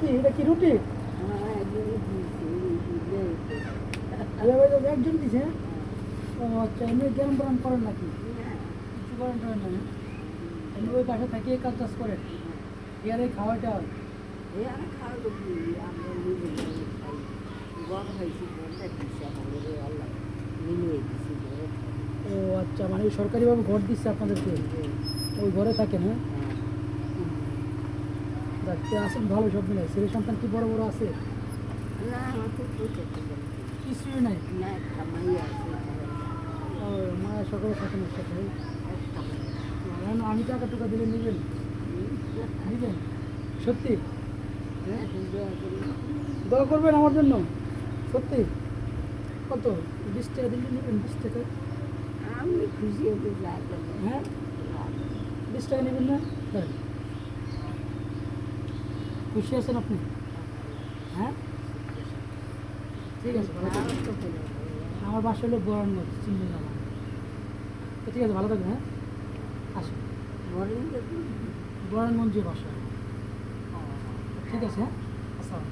কি এটা কি রুটি? একজন দিছে, হ্যাঁ? ও আচ্ছা, এমনি গরম গরম করেন নাকি? কিছু করেন টরেন না, হ্যাঁ? এমনি ওই বাসা থেকে কাজ টাজ করেন, ইয়ারে খাওয়াটা হয়। ও আচ্ছা, মানে ওই সরকারিভাবে ঘর দিচ্ছে আপনাদেরকে, ওই ঘরে থাকেন, হ্যাঁ? দেখতে আসেন ভালো, সব মিলে ছেলে সন্তান কি বড় বড় আছে? কিছুই নাই। ও মায়ের সকালে থাকেন একসাথে। এখন আমি টাকা টুকা দিলে নেবেন? নেবেন সত্যি? দোয়া করবেন আমার জন্য সত্যি? কত? 20 টাকা দিলে নেবেন? 20 টাকা? আমি খুশি হতে যাই, হ্যাঁ, 20 টাকা নেবেন না? দেন। খুশি আছেন আপনি? হ্যাঁ, ঠিক আছে, ভালো থাকবেন। আমার বাসা হলো বরানগঞ্জ, চিনবেন না আমার। তো ঠিক আছে, ভালো থাকবেন, হ্যাঁ? আসুন, বরানগঞ্জে বাসা। ঠিক আছে, হ্যাঁ, আসসালাম।